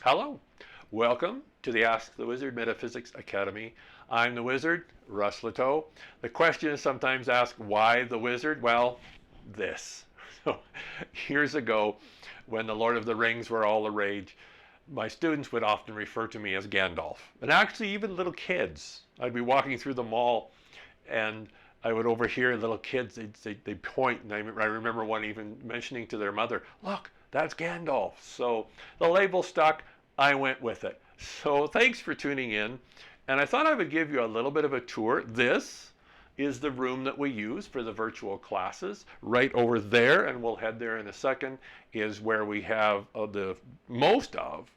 Hello, welcome to the Ask the Wizard Metaphysics Academy. I'm the wizard, Russ Leteau. The question is sometimes asked, why the wizard? Well, this. So, years ago, when the Lord of the Rings were all the rage, my students would often refer to me as Gandalf. And actually, even little kids. I'd be walking through the mall and I would overhear little kids, they'd point, and I remember one even mentioning to their mother, look, that's Gandalf. So the label stuck, I went with it. So thanks for tuning in, and I thought I would give you a little bit of a tour. This is the room that we use for the virtual classes. Right over there, and we'll head there in a second, is where we have the most of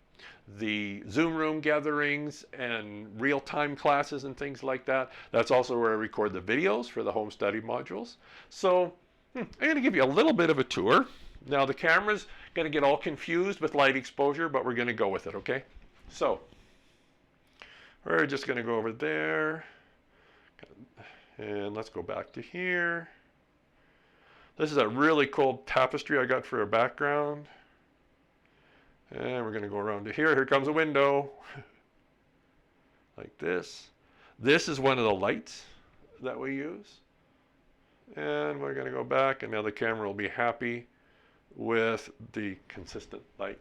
the Zoom room gatherings and real-time classes and things like that. That's also where I record the videos for the home study modules. So I'm going to give you a little bit of a tour. Now the camera's going to get all confused with light exposure, but we're going to go with it, okay? So we're just going to go over there, and let's go back to here. This is a really cool tapestry I got for a background. And we're going to go around to here. Here comes a window. Like this. This is one of the lights that we use. And we're going to go back, and now the camera will be happy with the consistent light.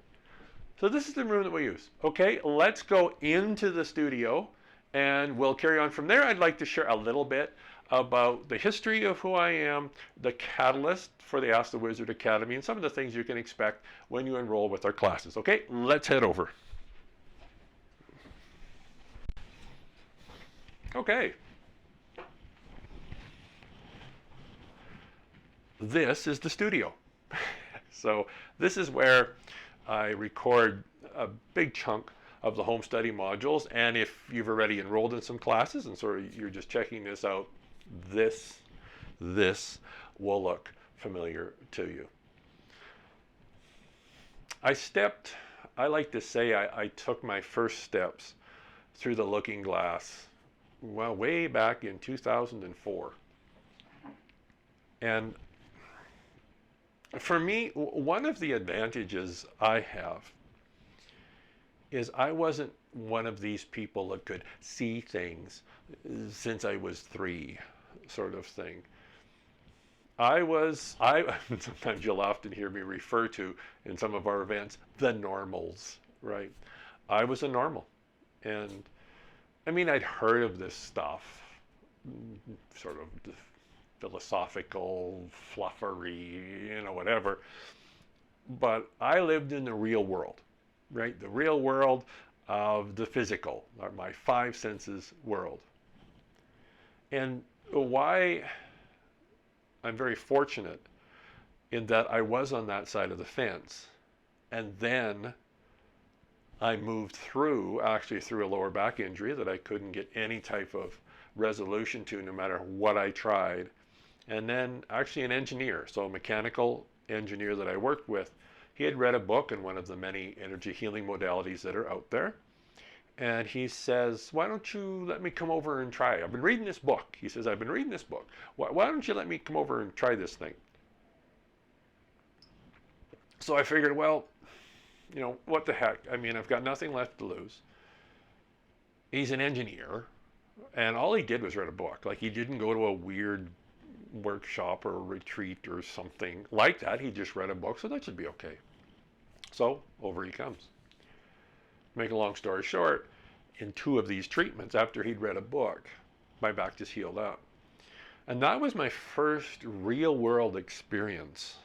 So this is the room that we use. Okay, let's go into the studio, and we'll carry on from there. I'd like to share a little bit about the history of who I am, the catalyst for the Ask the Wizard Academy, and some of the things you can expect when you enroll with our classes. Okay, let's head over. Okay. This is the studio. So this is where I record a big chunk of the home study modules, and if you've already enrolled in some classes and sort of you're just checking this out, this will look familiar to you. I like to say I took my first steps through the looking glass, well, way back in 2004. And for me, one of the advantages I have is I wasn't one of these people that could see things since I was 3, sort of thing. Sometimes you'll often hear me refer to in some of our events, the normals, right? I was a normal. And I mean, I'd heard of this stuff, sort of philosophical fluffery, whatever. But I lived in the real world, right? The real world of the physical, or my 5 senses world. And why I'm very fortunate in that I was on that side of the fence, and then I moved actually through a lower back injury that I couldn't get any type of resolution to no matter what I tried. And then actually an engineer, so a mechanical engineer that I worked with, he had read a book in one of the many energy healing modalities that are out there. And he says, why don't you let me come over and try it? I've been reading this book. He says, I've been reading this book. Why don't you let me come over and try this thing? So I figured, well, what the heck? I mean, I've got nothing left to lose. He's an engineer. And all he did was read a book. Like, he didn't go to a weird workshop or a retreat or something like that. He just read a book, so that should be okay. So over he comes. Make a long story short, in 2 of these treatments, after he'd read a book, my back just healed up. And that was my first real world experience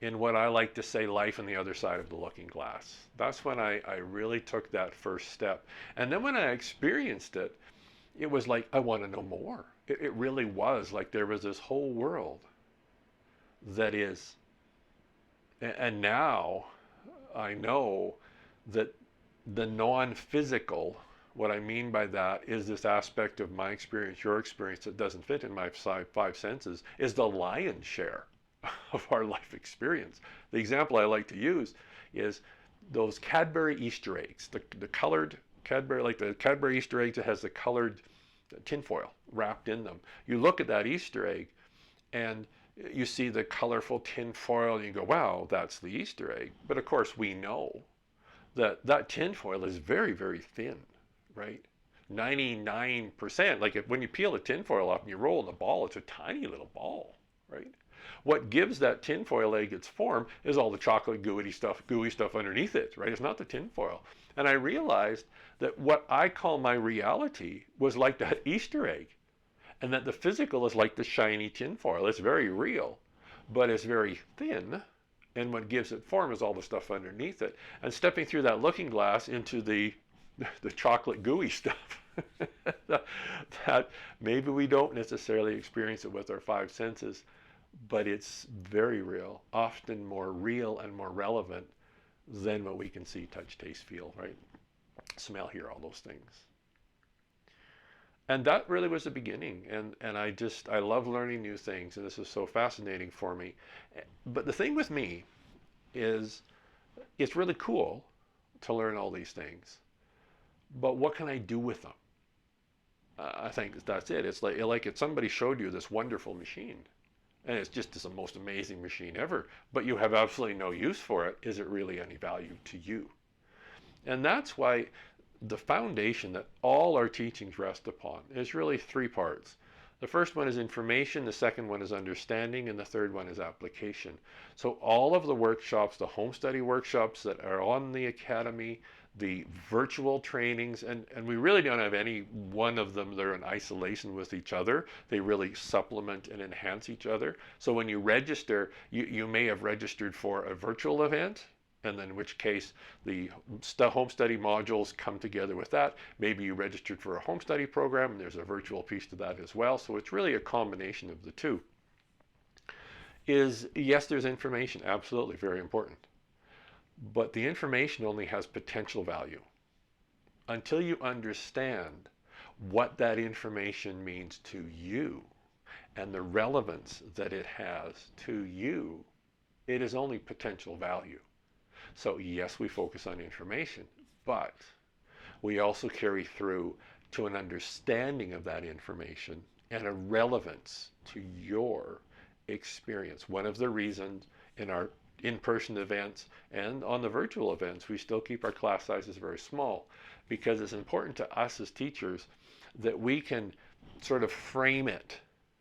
in what I like to say life on the other side of the looking glass. That's when I really took that first step. And then when I experienced it, it was like, I want to know more. It really was like there was this whole world that is. And now I know that the non-physical, what I mean by that is this aspect of my experience, your experience that doesn't fit in my 5 senses, is the lion's share of our life experience. The example I like to use is those Cadbury Easter eggs, the colored Cadbury, like the Cadbury Easter eggs that has the colored tinfoil wrapped in them. You look at that Easter egg and you see the colorful tinfoil and you go, wow, that's the Easter egg. But of course we know that tinfoil is very, very thin, right? 99%, like when you peel the tinfoil off and you roll in the ball, it's a tiny little ball, right? What gives that tinfoil egg its form is all the chocolate gooey stuff underneath it, right? It's not the tinfoil. And I realized that what I call my reality was like that Easter egg, and that the physical is like the shiny tinfoil. It's very real, but it's very thin, and what gives it form is all the stuff underneath it. And stepping through that looking glass into the chocolate gooey stuff, that maybe we don't necessarily experience it with our five senses, but it's very real, often more real and more relevant than what we can see, touch, taste, feel, right? Smell, hear, all those things. And that really was the beginning. And I love learning new things, and this is so fascinating for me. But the thing with me is it's really cool to learn all these things, but what can I do with them? I think that's it. It's like if somebody showed you this wonderful machine, and it's just the most amazing machine ever, but you have absolutely no use for it. Is it really any value to you? And that's why the foundation that all our teachings rest upon is really three parts. The first one is information, the second one is understanding, and the third one is application. So all of the workshops, the home study workshops that are on the Academy, the virtual trainings, and we really don't have any one of them that are in isolation with each other. They really supplement and enhance each other. So when you register, you may have registered for a virtual event, and then in which case the home study modules come together with that. Maybe you registered for a home study program, and there's a virtual piece to that as well. So it's really a combination of the two. Yes, there's information, absolutely, very important. But the information only has potential value. Until you understand what that information means to you and the relevance that it has to you, it is only potential value. So yes, we focus on information, but we also carry through to an understanding of that information and a relevance to your experience. One of the reasons in our in-person events and on the virtual events, we still keep our class sizes very small, because it's important to us as teachers that we can sort of frame it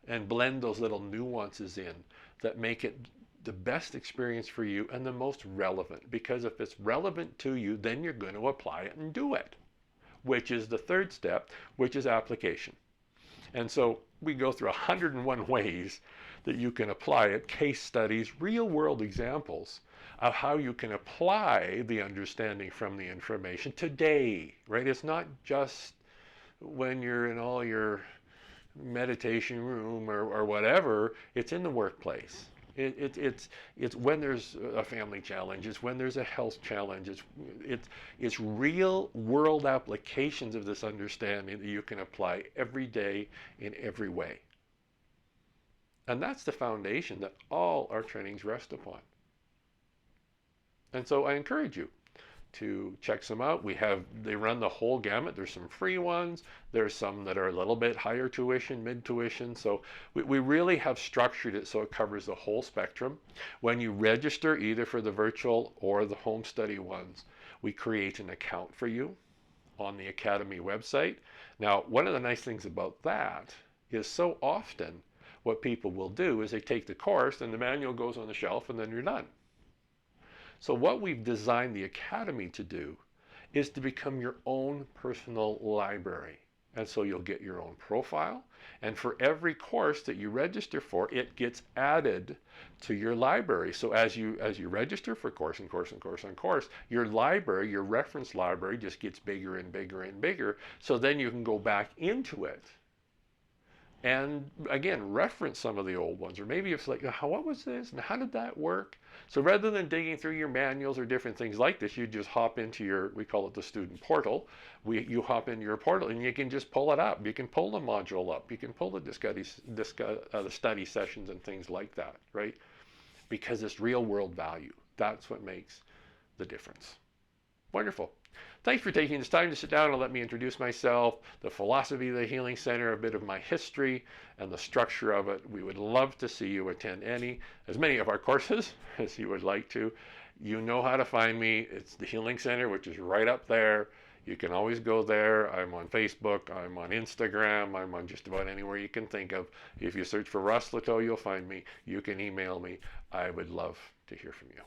and blend those little nuances in that make it the best experience for you and the most relevant. Because if it's relevant to you, then you're going to apply it and do it, which is the third step, which is application. And so we go through 101 ways that you can apply it, case studies, real world examples of how you can apply the understanding from the information today, right? It's not just when you're in all your meditation room or whatever, it's in the workplace. It's when there's a family challenge, it's when there's a health challenge, it's real world applications of this understanding that you can apply every day in every way. And that's the foundation that all our trainings rest upon. And so I encourage you to check some out. They run the whole gamut. There's some free ones. There's some that are a little bit higher tuition, mid tuition. So we really have structured it so it covers the whole spectrum. When you register either for the virtual or the home study ones, we create an account for you on the Academy website. Now, one of the nice things about that is so often what people will do is they take the course and the manual goes on the shelf and then you're done. So what we've designed the Academy to do is to become your own personal library. And so you'll get your own profile, and for every course that you register for, it gets added to your library. So as you register for course and course and course and course, your library, your reference library, just gets bigger and bigger and bigger. So then you can go back into it and again reference some of the old ones, or maybe it's like, what was this and how did that work? So rather than digging through your manuals or different things like this, you just hop into we call it the student portal. You hop into your portal and you can just pull it up. You can pull the module up. You can pull the study sessions and things like that, right? Because it's real world value. That's what makes the difference. Wonderful. Thanks for taking this time to sit down and let me introduce myself, the philosophy of the Healing Center, a bit of my history, and the structure of it. We would love to see you attend as many of our courses as you would like to. You know how to find me. It's the Healing Center, which is right up there. You can always go there. I'm on Facebook. I'm on Instagram. I'm on just about anywhere you can think of. If you search for Russ Leteau, you'll find me. You can email me. I would love to hear from you.